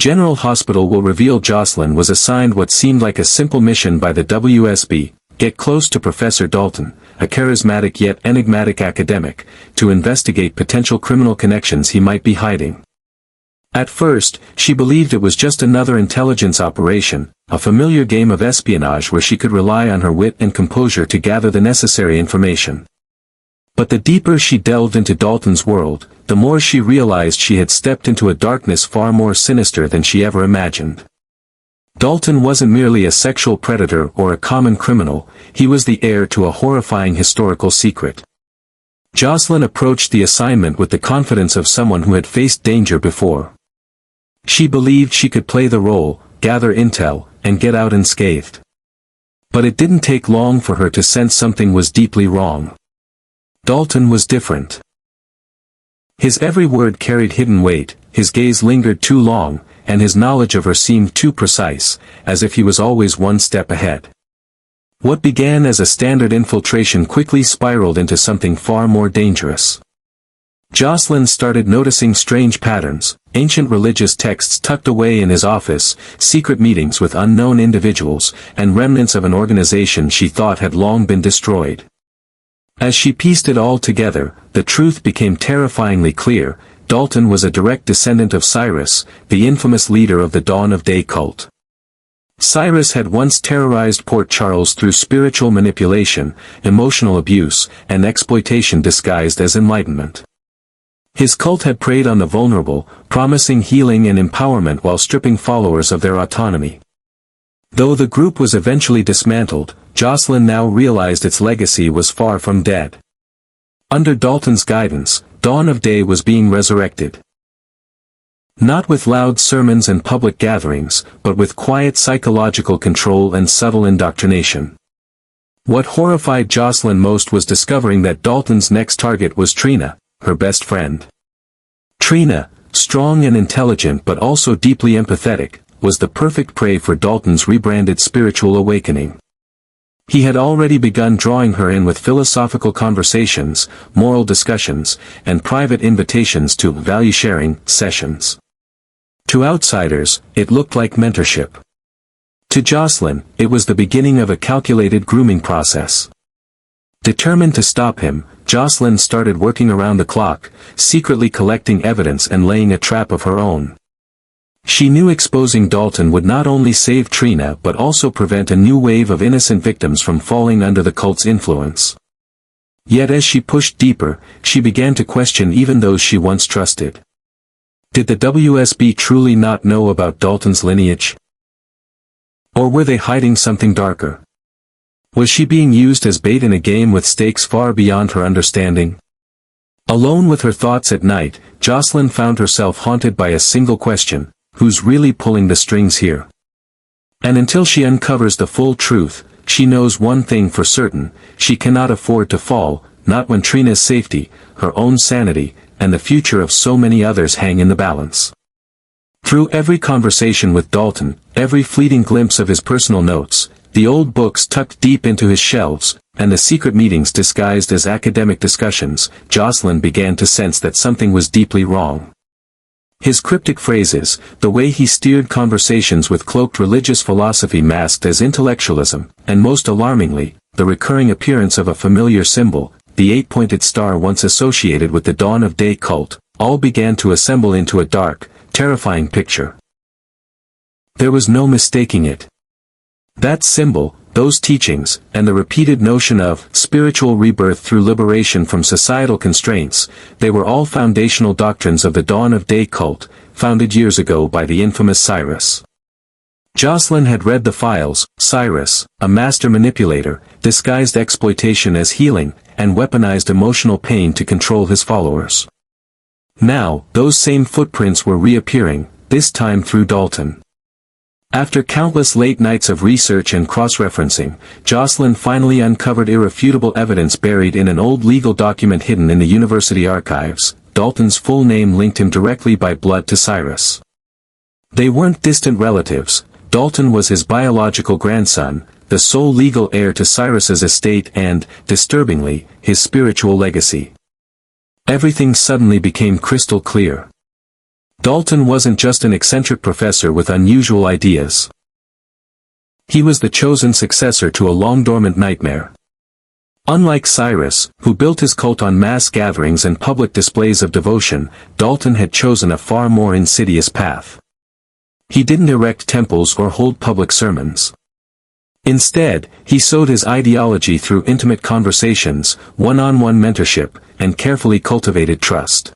General Hospital will reveal Jocelyn was assigned what seemed like a simple mission by the WSB, get close to Professor Dalton, a charismatic yet enigmatic academic, to investigate potential criminal connections he might be hiding. At first, she believed it was just another intelligence operation, a familiar game of espionage where she could rely on her wit and composure to gather the necessary information. But the deeper she delved into Dalton's world, the more she realized she had stepped into a darkness far more sinister than she ever imagined. Dalton wasn't merely a sexual predator or a common criminal, he was the heir to a horrifying historical secret. Jocelyn approached the assignment with the confidence of someone who had faced danger before. She believed she could play the role, gather intel, and get out unscathed. But it didn't take long for her to sense something was deeply wrong. Dalton was different. His every word carried hidden weight, his gaze lingered too long, and his knowledge of her seemed too precise, as if he was always one step ahead. What began as a standard infiltration quickly spiraled into something far more dangerous. Jocelyn started noticing strange patterns, ancient religious texts tucked away in his office, secret meetings with unknown individuals, and remnants of an organization she thought had long been destroyed. As she pieced it all together, the truth became terrifyingly clear. Dalton was a direct descendant of Cyrus, the infamous leader of the Dawn of Day cult. Cyrus had once terrorized Port Charles through spiritual manipulation, emotional abuse, and exploitation disguised as enlightenment. His cult had preyed on the vulnerable, promising healing and empowerment while stripping followers of their autonomy. Though the group was eventually dismantled, Jocelyn now realized its legacy was far from dead. Under Dalton's guidance, Dawn of Day was being resurrected. Not with loud sermons and public gatherings, but with quiet psychological control and subtle indoctrination. What horrified Jocelyn most was discovering that Dalton's next target was Trina, her best friend. Trina, strong and intelligent but also deeply empathetic, was the perfect prey for Dalton's rebranded spiritual awakening. He had already begun drawing her in with philosophical conversations, moral discussions, and private invitations to value-sharing sessions. To outsiders, it looked like mentorship. To Jocelyn, it was the beginning of a calculated grooming process. Determined to stop him, Jocelyn started working around the clock, secretly collecting evidence and laying a trap of her own. She knew exposing Dalton would not only save Trina but also prevent a new wave of innocent victims from falling under the cult's influence. Yet as she pushed deeper, she began to question even those she once trusted. Did the WSB truly not know about Dalton's lineage? Or were they hiding something darker? Was she being used as bait in a game with stakes far beyond her understanding? Alone with her thoughts at night, Jocelyn found herself haunted by a single question: who's really pulling the strings here? And until she uncovers the full truth, she knows one thing for certain: she cannot afford to fall, not when Trina's safety, her own sanity, and the future of so many others hang in the balance. Through every conversation with Dalton, every fleeting glimpse of his personal notes, the old books tucked deep into his shelves, and the secret meetings disguised as academic discussions, Jocelyn began to sense that something was deeply wrong. His cryptic phrases, the way he steered conversations with cloaked religious philosophy masked as intellectualism, and most alarmingly, the recurring appearance of a familiar symbol, the eight-pointed star once associated with the Dawn of Day cult, all began to assemble into a dark, terrifying picture. There was no mistaking it. That symbol, those teachings, and the repeated notion of spiritual rebirth through liberation from societal constraints, they were all foundational doctrines of the Dawn of Day cult, founded years ago by the infamous Cyrus. Jocelyn had read the files. Cyrus, a master manipulator, disguised exploitation as healing, and weaponized emotional pain to control his followers. Now, those same footprints were reappearing, this time through Dalton. After countless late nights of research and cross-referencing, Jocelyn finally uncovered irrefutable evidence buried in an old legal document hidden in the university archives. Dalton's full name linked him directly by blood to Cyrus. They weren't distant relatives. Dalton was his biological grandson, the sole legal heir to Cyrus's estate and, disturbingly, his spiritual legacy. Everything suddenly became crystal clear. Dalton wasn't just an eccentric professor with unusual ideas. He was the chosen successor to a long-dormant nightmare. Unlike Cyrus, who built his cult on mass gatherings and public displays of devotion, Dalton had chosen a far more insidious path. He didn't erect temples or hold public sermons. Instead, he sowed his ideology through intimate conversations, one-on-one mentorship, and carefully cultivated trust.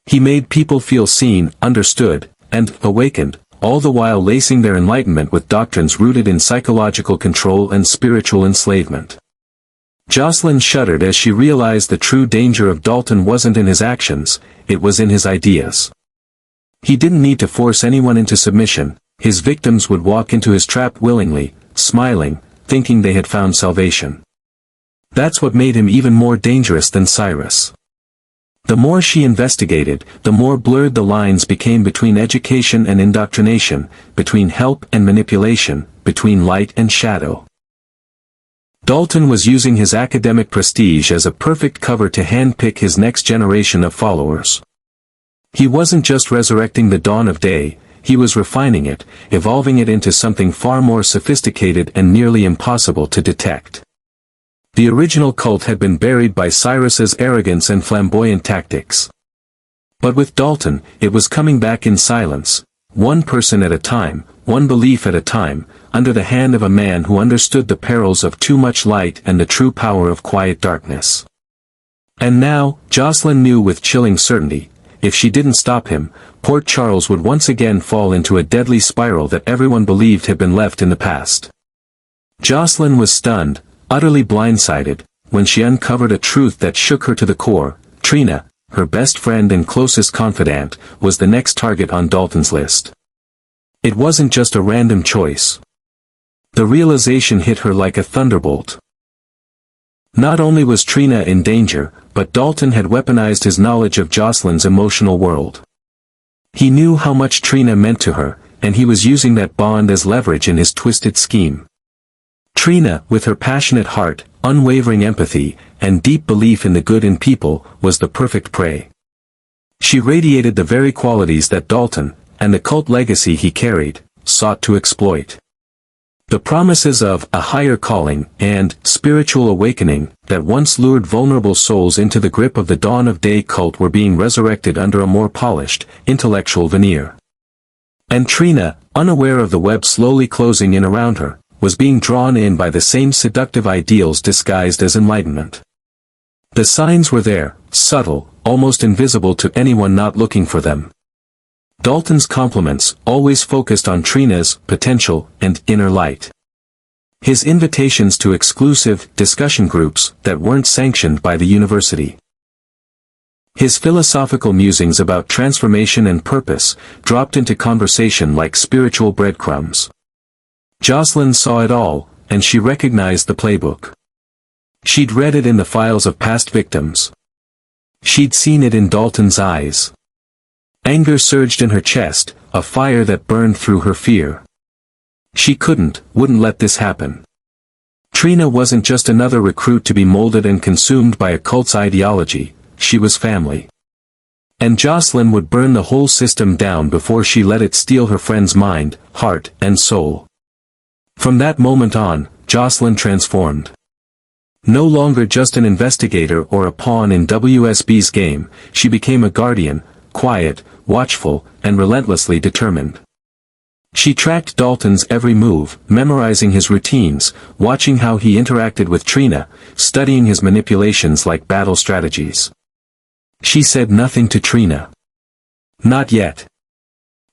He made people feel seen, understood, and awakened, all the while lacing their enlightenment with doctrines rooted in psychological control and spiritual enslavement. Jocelyn shuddered as she realized the true danger of Dalton wasn't in his actions, it was in his ideas. He didn't need to force anyone into submission, his victims would walk into his trap willingly, smiling, thinking they had found salvation. That's what made him even more dangerous than Cyrus. The more she investigated, the more blurred the lines became between education and indoctrination, between help and manipulation, between light and shadow. Dalton was using his academic prestige as a perfect cover to handpick his next generation of followers. He wasn't just resurrecting the dawn of day, he was refining it, evolving it into something far more sophisticated and nearly impossible to detect. The original cult had been buried by Cyrus's arrogance and flamboyant tactics. But with Dalton, it was coming back in silence, one person at a time, one belief at a time, under the hand of a man who understood the perils of too much light and the true power of quiet darkness. And now, Jocelyn knew with chilling certainty, if she didn't stop him, Port Charles would once again fall into a deadly spiral that everyone believed had been left in the past. Jocelyn was stunned, utterly blindsided, when she uncovered a truth that shook her to the core. Trina, her best friend and closest confidant, was the next target on Dalton's list. It wasn't just a random choice. The realization hit her like a thunderbolt. Not only was Trina in danger, but Dalton had weaponized his knowledge of Jocelyn's emotional world. He knew how much Trina meant to her, and he was using that bond as leverage in his twisted scheme. Trina, with her passionate heart, unwavering empathy, and deep belief in the good in people, was the perfect prey. She radiated the very qualities that Dalton, and the cult legacy he carried, sought to exploit. The promises of a higher calling and spiritual awakening that once lured vulnerable souls into the grip of the dawn of day cult were being resurrected under a more polished, intellectual veneer. And Trina, unaware of the web slowly closing in around her, was being drawn in by the same seductive ideals disguised as enlightenment. The signs were there, subtle, almost invisible to anyone not looking for them. Dalton's compliments always focused on Trina's potential and inner light. His invitations to exclusive discussion groups that weren't sanctioned by the university. His philosophical musings about transformation and purpose dropped into conversation like spiritual breadcrumbs. Jocelyn saw it all, and she recognized the playbook. She'd read it in the files of past victims. She'd seen it in Dalton's eyes. Anger surged in her chest, a fire that burned through her fear. She wouldn't let this happen. Trina wasn't just another recruit to be molded and consumed by a cult's ideology, she was family. And Jocelyn would burn the whole system down before she let it steal her friend's mind, heart, and soul. From that moment on, Jocelyn transformed. No longer just an investigator or a pawn in WSB's game, she became a guardian, quiet, watchful, and relentlessly determined. She tracked Dalton's every move, memorizing his routines, watching how he interacted with Trina, studying his manipulations like battle strategies. She said nothing to Trina. Not yet.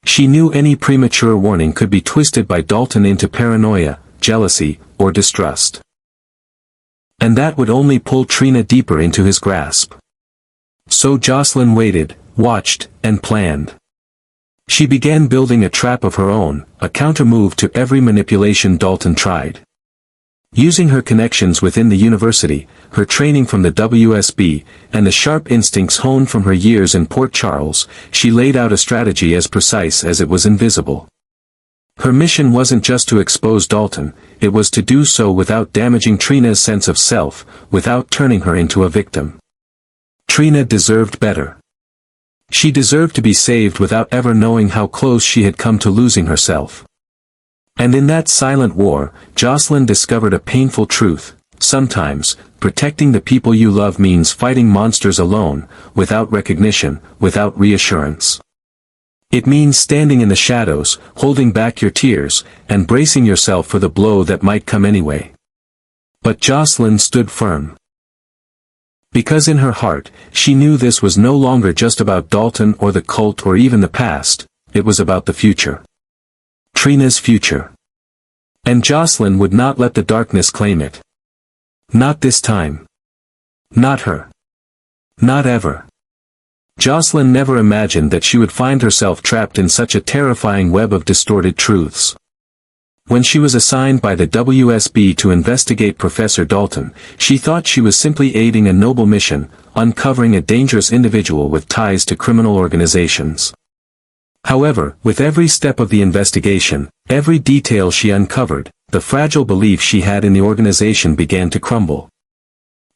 She knew any premature warning could be twisted by Dalton into paranoia, jealousy, or distrust. And that would only pull Trina deeper into his grasp. So Jocelyn waited, watched, and planned. She began building a trap of her own, a counter-move to every manipulation Dalton tried. Using her connections within the university, her training from the WSB, and the sharp instincts honed from her years in Port Charles, she laid out a strategy as precise as it was invisible. Her mission wasn't just to expose Dalton, it was to do so without damaging Trina's sense of self, without turning her into a victim. Trina deserved better. She deserved to be saved without ever knowing how close she had come to losing herself. And in that silent war, Jocelyn discovered a painful truth. Sometimes, protecting the people you love means fighting monsters alone, without recognition, without reassurance. It means standing in the shadows, holding back your tears, and bracing yourself for the blow that might come anyway. But Jocelyn stood firm. Because in her heart, she knew this was no longer just about Dalton or the cult or even the past, it was about the future. Trina's future. And Jocelyn would not let the darkness claim it. Not this time. Not her. Not ever. Jocelyn never imagined that she would find herself trapped in such a terrifying web of distorted truths. When she was assigned by the WSB to investigate Professor Dalton, she thought she was simply aiding a noble mission, uncovering a dangerous individual with ties to criminal organizations. However, with every step of the investigation, every detail she uncovered, the fragile belief she had in the organization began to crumble.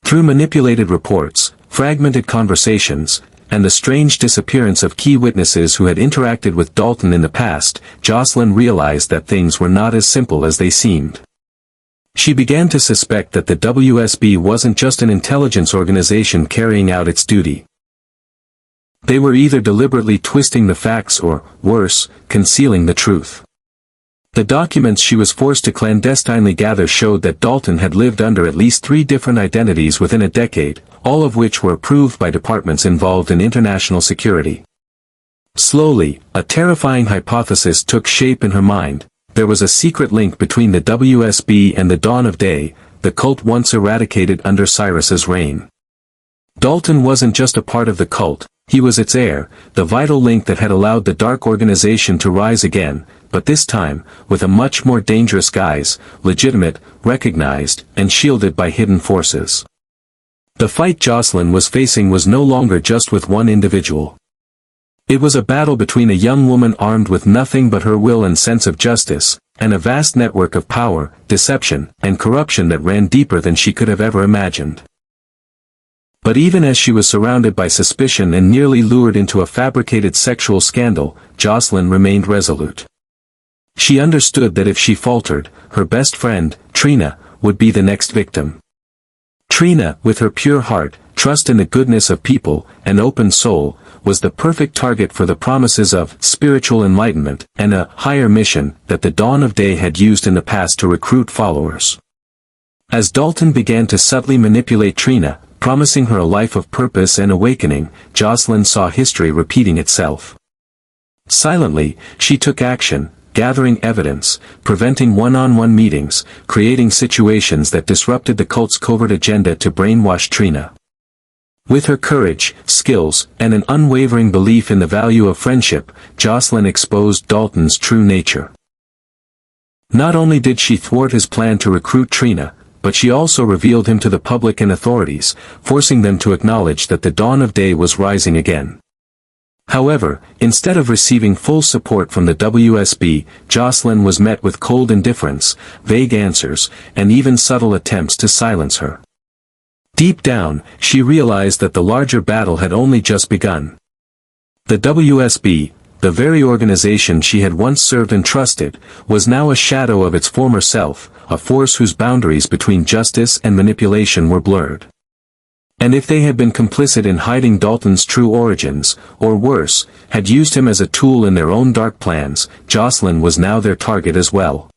Through manipulated reports, fragmented conversations, and the strange disappearance of key witnesses who had interacted with Dalton in the past, Jocelyn realized that things were not as simple as they seemed. She began to suspect that the WSB wasn't just an intelligence organization carrying out its duty. They were either deliberately twisting the facts or, worse, concealing the truth. The documents she was forced to clandestinely gather showed that Dalton had lived under at least 3 different identities within a decade, all of which were approved by departments involved in international security. Slowly, a terrifying hypothesis took shape in her mind. There was a secret link between the WSB and the dawn of day, the cult once eradicated under Cyrus's reign. Dalton wasn't just a part of the cult, he was its heir, the vital link that had allowed the dark organization to rise again, but this time, with a much more dangerous guise, legitimate, recognized, and shielded by hidden forces. The fight Jocelyn was facing was no longer just with one individual. It was a battle between a young woman armed with nothing but her will and sense of justice, and a vast network of power, deception, and corruption that ran deeper than she could have ever imagined. But even as she was surrounded by suspicion and nearly lured into a fabricated sexual scandal, Jocelyn remained resolute. She understood that if she faltered, her best friend, Trina, would be the next victim. Trina, with her pure heart, trust in the goodness of people, and open soul, was the perfect target for the promises of spiritual enlightenment and a higher mission that the dawn of day had used in the past to recruit followers. As Dalton began to subtly manipulate Trina, promising her a life of purpose and awakening, Jocelyn saw history repeating itself. Silently, she took action, gathering evidence, preventing one-on-one meetings, creating situations that disrupted the cult's covert agenda to brainwash Trina. With her courage, skills, and an unwavering belief in the value of friendship, Jocelyn exposed Dalton's true nature. Not only did she thwart his plan to recruit Trina, but she also revealed him to the public and authorities, forcing them to acknowledge that the dawn of day was rising again. However, instead of receiving full support from the WSB, Jocelyn was met with cold indifference, vague answers, and even subtle attempts to silence her. Deep down, she realized that the larger battle had only just begun. The WSB, the very organization she had once served and trusted, was now a shadow of its former self, a force whose boundaries between justice and manipulation were blurred. And if they had been complicit in hiding Dalton's true origins, or worse, had used him as a tool in their own dark plans, Jocelyn was now their target as well.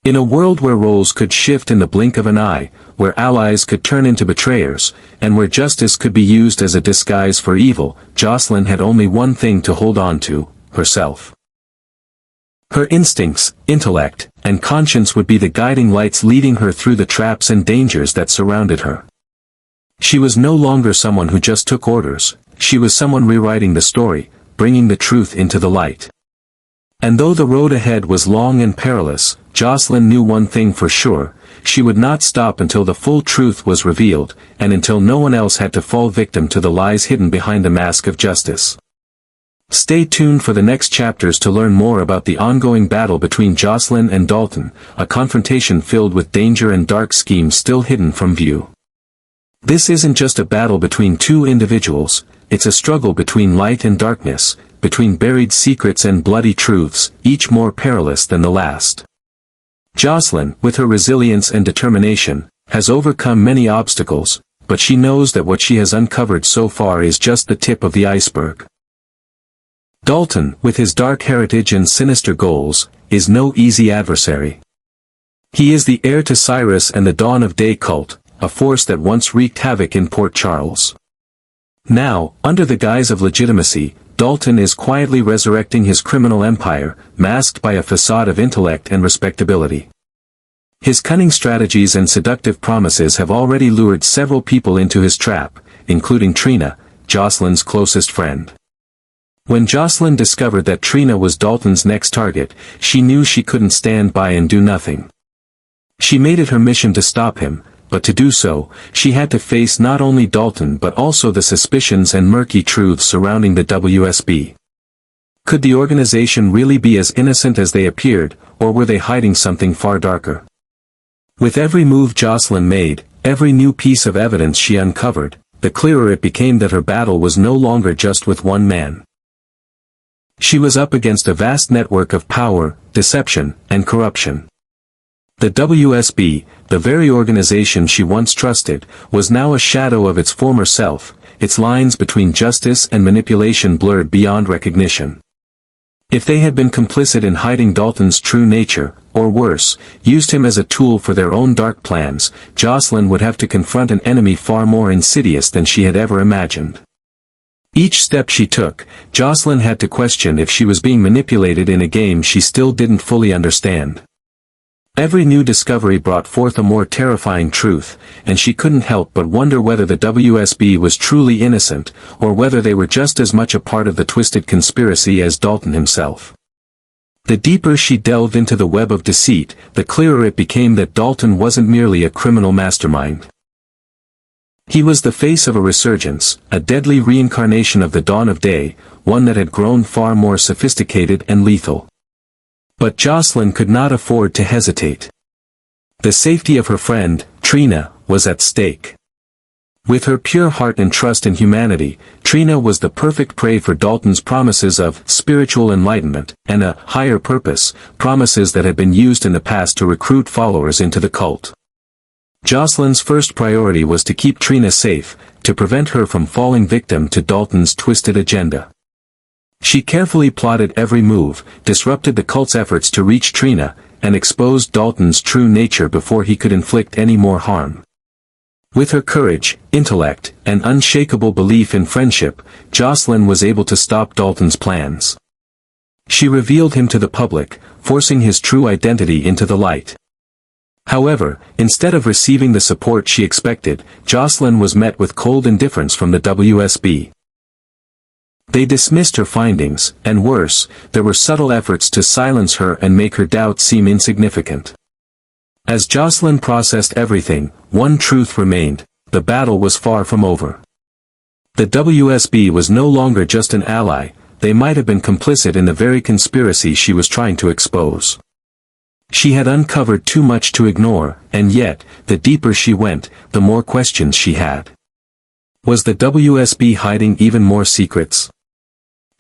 In a world where roles could shift in the blink of an eye, where allies could turn into betrayers, and where justice could be used as a disguise for evil, Jocelyn had only one thing to hold on to: herself. Her instincts, intellect, and conscience would be the guiding lights leading her through the traps and dangers that surrounded her. She was no longer someone who just took orders, she was someone rewriting the story, bringing the truth into the light. And though the road ahead was long and perilous, Jocelyn knew one thing for sure: she would not stop until the full truth was revealed, and until no one else had to fall victim to the lies hidden behind the mask of justice. Stay tuned for the next chapters to learn more about the ongoing battle between Jocelyn and Dalton, a confrontation filled with danger and dark schemes still hidden from view. This isn't just a battle between two individuals, it's a struggle between light and darkness, between buried secrets and bloody truths, each more perilous than the last. Jocelyn, with her resilience and determination, has overcome many obstacles, but she knows that what she has uncovered so far is just the tip of the iceberg. Dalton, with his dark heritage and sinister goals, is no easy adversary. He is the heir to Cyrus and the Dawn of Day cult, a force that once wreaked havoc in Port Charles. Now, under the guise of legitimacy, Dalton is quietly resurrecting his criminal empire, masked by a facade of intellect and respectability. His cunning strategies and seductive promises have already lured several people into his trap, including Trina, Jocelyn's closest friend. When Jocelyn discovered that Trina was Dalton's next target, she knew she couldn't stand by and do nothing. She made it her mission to stop him, but to do so, she had to face not only Dalton but also the suspicions and murky truths surrounding the WSB. Could the organization really be as innocent as they appeared, or were they hiding something far darker? With every move Jocelyn made, every new piece of evidence she uncovered, the clearer it became that her battle was no longer just with one man. She was up against a vast network of power, deception, and corruption. The WSB, the very organization she once trusted, was now a shadow of its former self, its lines between justice and manipulation blurred beyond recognition. If they had been complicit in hiding Dalton's true nature, or worse, used him as a tool for their own dark plans, Jocelyn would have to confront an enemy far more insidious than she had ever imagined. Each step she took, Jocelyn had to question if she was being manipulated in a game she still didn't fully understand. Every new discovery brought forth a more terrifying truth, and she couldn't help but wonder whether the WSB was truly innocent, or whether they were just as much a part of the twisted conspiracy as Dalton himself. The deeper she delved into the web of deceit, the clearer it became that Dalton wasn't merely a criminal mastermind. He was the face of a resurgence, a deadly reincarnation of the Dawn of Day, one that had grown far more sophisticated and lethal. But Jocelyn could not afford to hesitate. The safety of her friend, Trina, was at stake. With her pure heart and trust in humanity, Trina was the perfect prey for Dalton's promises of spiritual enlightenment and a higher purpose, promises that had been used in the past to recruit followers into the cult. Jocelyn's first priority was to keep Trina safe, to prevent her from falling victim to Dalton's twisted agenda. She carefully plotted every move, disrupted the cult's efforts to reach Trina, and exposed Dalton's true nature before he could inflict any more harm. With her courage, intellect, and unshakable belief in friendship, Jocelyn was able to stop Dalton's plans. She revealed him to the public, forcing his true identity into the light. However, instead of receiving the support she expected, Jocelyn was met with cold indifference from the WSB. They dismissed her findings, and worse, there were subtle efforts to silence her and make her doubts seem insignificant. As Jocelyn processed everything, one truth remained: the battle was far from over. The WSB was no longer just an ally, they might have been complicit in the very conspiracy she was trying to expose. She had uncovered too much to ignore, and yet, the deeper she went, the more questions she had. Was the WSB hiding even more secrets?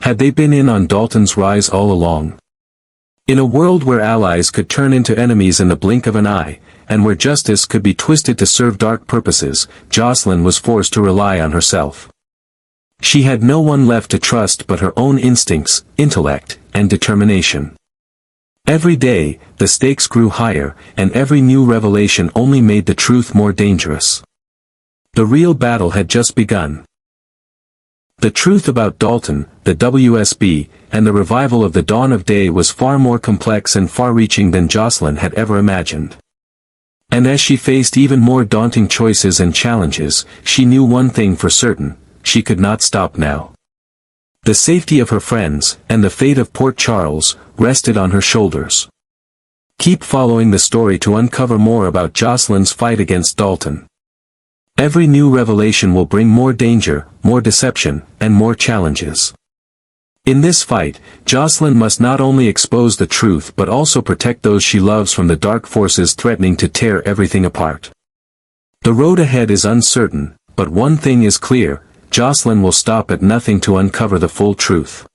Had they been in on Dalton's rise all along? In a world where allies could turn into enemies in the blink of an eye, and where justice could be twisted to serve dark purposes, Jocelyn was forced to rely on herself. She had no one left to trust but her own instincts, intellect, and determination. Every day, the stakes grew higher, and every new revelation only made the truth more dangerous. The real battle had just begun. The truth about Dalton, the WSB, and the revival of the Dawn of Day was far more complex and far-reaching than Jocelyn had ever imagined. And as she faced even more daunting choices and challenges, she knew one thing for certain: she could not stop now. The safety of her friends, and the fate of Port Charles, rested on her shoulders. Keep following the story to uncover more about Jocelyn's fight against Dalton. Every new revelation will bring more danger, more deception, and more challenges. In this fight, Jocelyn must not only expose the truth but also protect those she loves from the dark forces threatening to tear everything apart. The road ahead is uncertain, but one thing is clear, Jocelyn will stop at nothing to uncover the full truth.